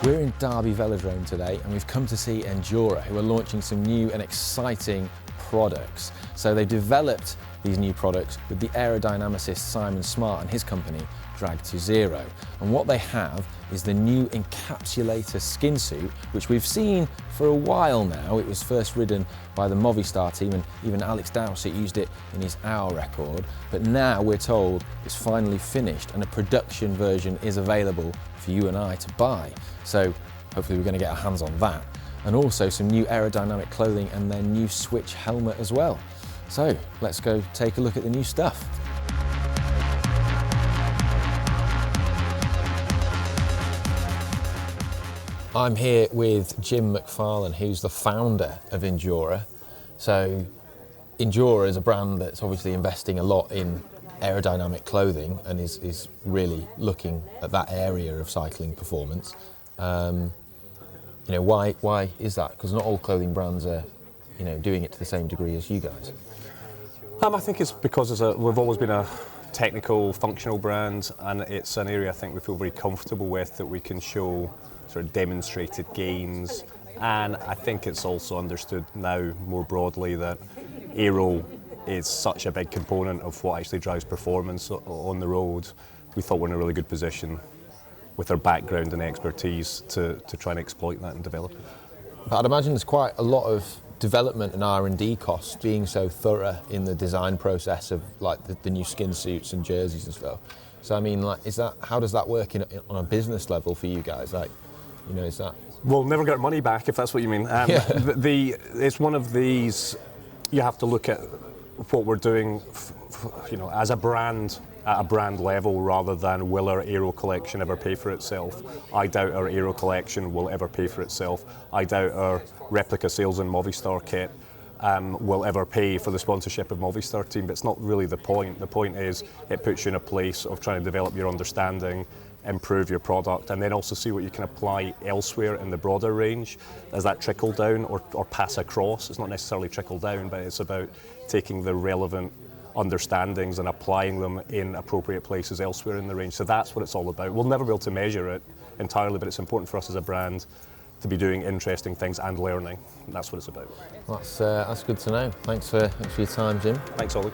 We're in Derby Velodrome today and we've come to see Endura, who are launching some new and exciting products. So they developed these new products with the aerodynamicist Simon Smart and his company Drag2Zero. And what they have is the new Encapsulator skinsuit, which we've seen for a while now. It was first ridden by the Movistar Team, and even Alex Dowsett used it in his aero record. But now we're told it's finally finished and a production version is available for you and I to buy. So hopefully we're going to get our hands on that. And also some new aerodynamic clothing and their new Switch helmet as well. So let's go take a look at the new stuff. I'm here with Jim McFarlane, who's the founder of Endura. So Endura is a brand that's obviously investing a lot in aerodynamic clothing and is really looking at that area of cycling performance. You know, why is that? Because not all clothing brands are, you know, doing it to the same degree as you guys. I think it's because we've always been a technical, functional brand, and it's an area I think we feel very comfortable with, that we can show sort of demonstrated gains. And I think it's also understood now more broadly that aero is such a big component of what actually drives performance on the road. We thought we're in a really good position with our background and expertise to try and exploit that and develop it. But I'd imagine there's quite a lot of development and R&D costs being so thorough in the design process of like the new skin suits and jerseys and stuff. So I mean, like, how does that work on a business level for you guys? Like, you know, is that? We'll never get our money back if that's what you mean. It's one of these. You have to look at what we're doing, you know, as a brand at a brand level, rather than will our aero collection ever pay for itself. I doubt our aero collection will ever pay for itself. I doubt our replica sales in Movistar kit will ever pay for the sponsorship of Movistar Team, but it's not really the point. The point is it puts you in a place of trying to develop your understanding, improve your product, and then also see what you can apply elsewhere in the broader range. Does that trickle down or pass across? It's not necessarily trickle down, but it's about taking the relevant understandings and applying them in appropriate places elsewhere in the range. So that's what it's all about. We'll never be able to measure it entirely, but it's important for us as a brand to be doing interesting things and learning. That's what it's about. That's good to know. Thanks for your time, Jim. Thanks, Ollie.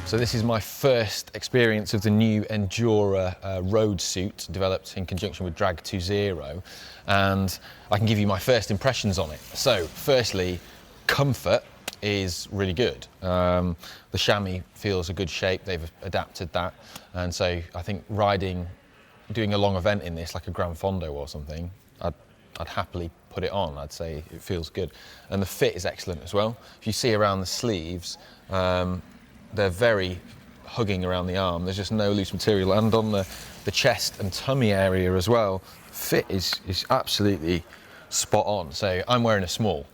So this is my first experience of the new Endura road suit developed in conjunction with Drag2Zero, and I can give you my first impressions on it. So firstly, comfort is really good. The chamois feels a good shape, they've adapted that, and so I think doing a long event in this, like a Gran Fondo or something, I'd happily put it on. I'd say it feels good. And the fit is excellent as well. If you see around the sleeves, they're very hugging around the arm. There's just no loose material. And on the chest and tummy area as well, fit is absolutely spot on. So I'm wearing a small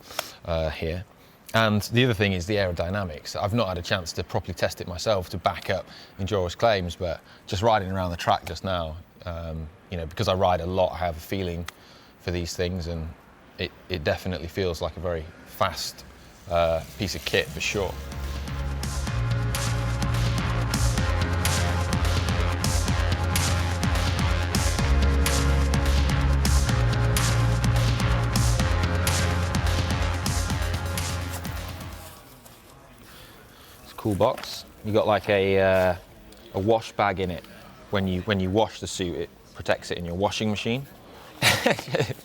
here. And the other thing is the aerodynamics. I've not had a chance to properly test it myself to back up Endura's claims, but just riding around the track just now, you know, because I ride a lot, I have a feeling for these things, and it definitely feels like a very fast piece of kit for sure. Cool box. You got like a wash bag in it. When you wash the suit, it protects it in your washing machine.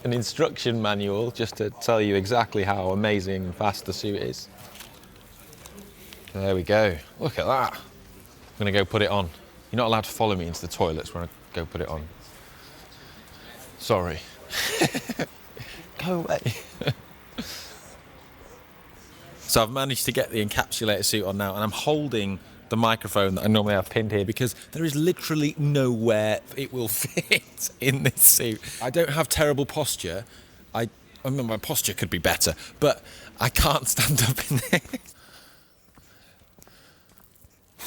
An instruction manual just to tell you exactly how amazing and fast the suit is. There we go. Look at that. I'm gonna go put it on. You're not allowed to follow me into the toilets when I go put it on. Sorry. Go away. So I've managed to get the Encapsulator suit on now, and I'm holding the microphone that I normally have pinned here because there is literally nowhere it will fit in this suit. I don't have terrible posture. I mean, my posture could be better, but I can't stand up in there.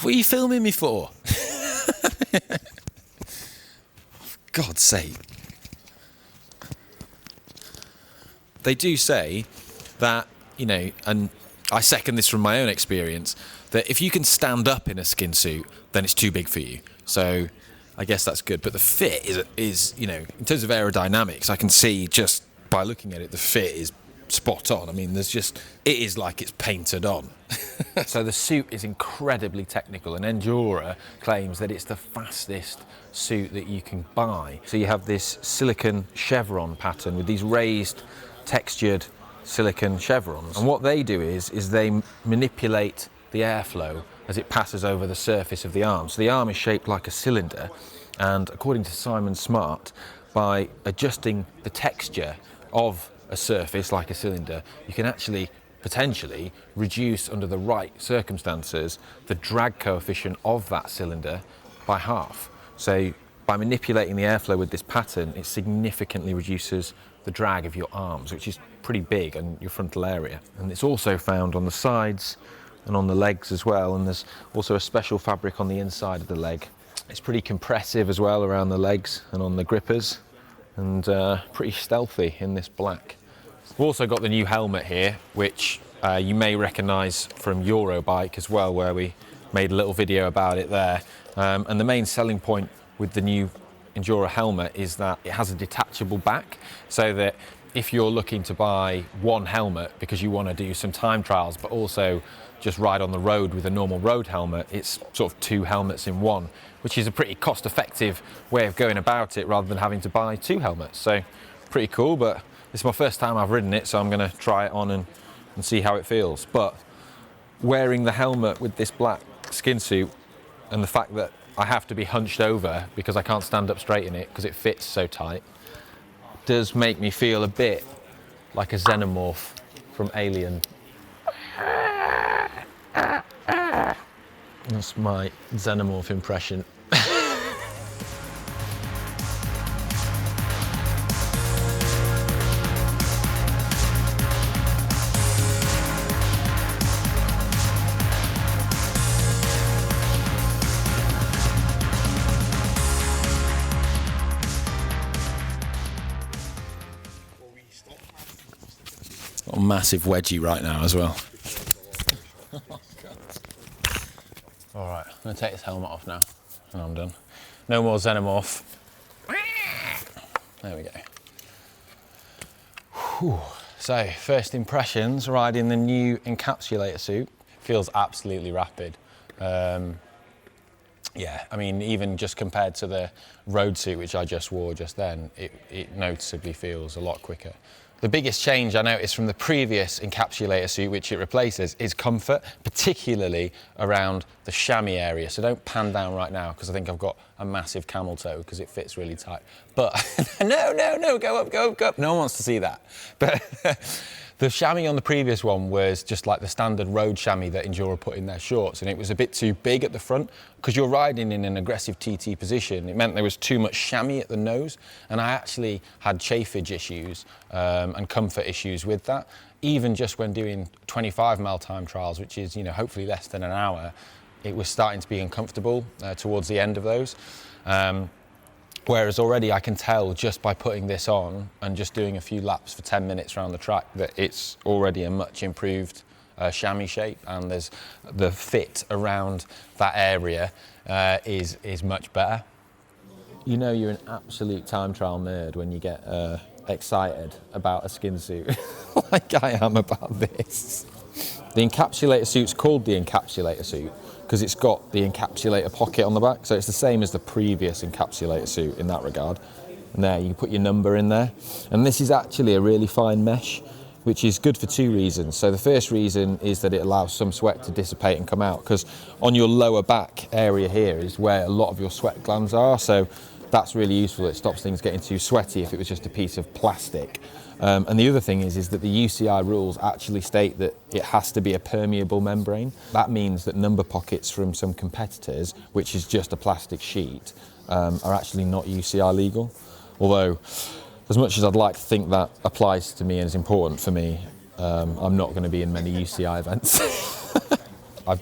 What are you filming me for? God's sake. They do say that, you know, and I second this from my own experience, that if you can stand up in a skin suit, then it's too big for you. So I guess that's good. But the fit is, you know, in terms of aerodynamics, I can see just by looking at it, the fit is spot on. I mean, it is like it's painted on. So the suit is incredibly technical, and Endura claims that it's the fastest suit that you can buy. So you have this silicon chevron pattern with these raised, textured silicon chevrons. And what they do is they manipulate the airflow as it passes over the surface of the arm. So the arm is shaped like a cylinder, and according to Simon Smart, by adjusting the texture of a surface like a cylinder, you can actually potentially reduce, under the right circumstances, the drag coefficient of that cylinder by half. So by manipulating the airflow with this pattern, it significantly reduces the drag of your arms, which is pretty big, and your frontal area. And it's also found on the sides and on the legs as well, and there's also a special fabric on the inside of the leg. It's pretty compressive as well around the legs and on the grippers, and pretty stealthy in this black. We've also got the new helmet here, which you may recognise from Eurobike as well, where we made a little video about it there. And the main selling point with the new Endura helmet is that it has a detachable back, so that if you're looking to buy one helmet because you want to do some time trials, but also just ride on the road with a normal road helmet, it's sort of two helmets in one, which is a pretty cost-effective way of going about it rather than having to buy two helmets. So pretty cool, but it's my first time I've ridden it, so I'm going to try it on and see how it feels. But wearing the helmet with this black skin suit, and the fact that I have to be hunched over because I can't stand up straight in it because it fits so tight, does make me feel a bit like a xenomorph from Alien. That's my xenomorph impression. Got a massive wedgie right now as well. Alright, I'm going to take this helmet off now, and I'm done. No more xenomorph. There we go. Whew. So, first impressions riding the new Encapsulator suit. Feels absolutely rapid. Yeah, I mean, even just compared to the road suit which I just wore just then, it noticeably feels a lot quicker. The biggest change I noticed from the previous Encapsulator suit, which it replaces, is comfort, particularly around the chamois area. So don't pan down right now, because I think I've got a massive camel toe, because it fits really tight. But no, go up, go up, go up. No one wants to see that. But the chamois on the previous one was just like the standard road chamois that Endura put in their shorts, and it was a bit too big at the front. Because you're riding in an aggressive TT position, it meant there was too much chamois at the nose, and I actually had chafage issues and comfort issues with that. Even just when doing 25-mile time trials, which is, you know, hopefully less than an hour, it was starting to be uncomfortable towards the end of those. Whereas already I can tell just by putting this on and just doing a few laps for 10 minutes around the track that it's already a much improved chamois shape, and there's the fit around that area is much better. You know you're an absolute time trial nerd when you get excited about a skin suit like I am about this. The Encapsulator suit's called the Encapsulator suit because it's got the encapsulator pocket on the back, so it's the same as the previous Encapsulator suit in that regard. And there, you can put your number in there. And this is actually a really fine mesh, which is good for two reasons. So the first reason is that it allows some sweat to dissipate and come out, because on your lower back area here is where a lot of your sweat glands are, so that's really useful. It stops things getting too sweaty if it was just a piece of plastic. And the other thing is that the UCI rules actually state that it has to be a permeable membrane. That means that number pockets from some competitors, which is just a plastic sheet, are actually not UCI legal. Although, as much as I'd like to think that applies to me and is important for me, I'm not going to be in many UCI events.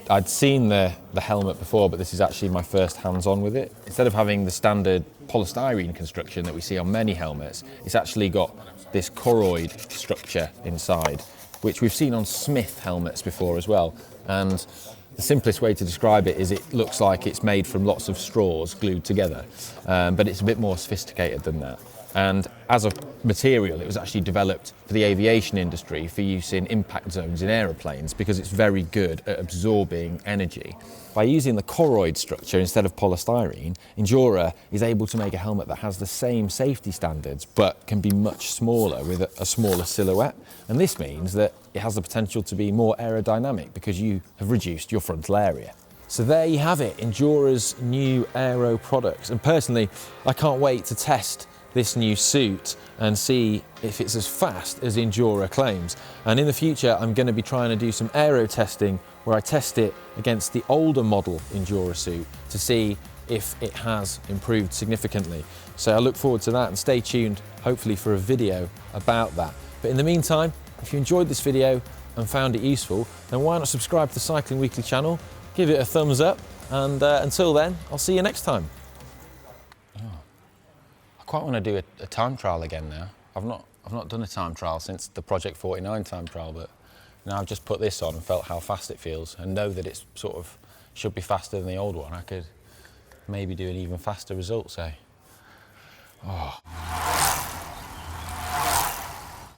I'd seen the helmet before, but this is actually my first hands-on with it. Instead of having the standard polystyrene construction that we see on many helmets, it's actually got this choroid structure inside, which we've seen on Smith helmets before as well. And the simplest way to describe it is it looks like it's made from lots of straws glued together, but it's a bit more sophisticated than that. And as a material, it was actually developed for the aviation industry for use in impact zones in aeroplanes because it's very good at absorbing energy. By using the choroid structure instead of polystyrene, Endura is able to make a helmet that has the same safety standards but can be much smaller with a smaller silhouette. And this means that it has the potential to be more aerodynamic because you have reduced your frontal area. So there you have it, Endura's new aero products. And personally, I can't wait to test this new suit and see if it's as fast as Endura claims. And in the future, I'm going to be trying to do some aero testing where I test it against the older model Endura suit to see if it has improved significantly. So I look forward to that, and stay tuned, hopefully, for a video about that. But in the meantime, if you enjoyed this video and found it useful, then why not subscribe to the Cycling Weekly channel, give it a thumbs up, and until then, I'll see you next time. I quite want to do a time trial again now. I've not done a time trial since the Project 49 time trial, but now I've just put this on and felt how fast it feels and know that it's sort of should be faster than the old one. I could maybe do an even faster result, so. Oh.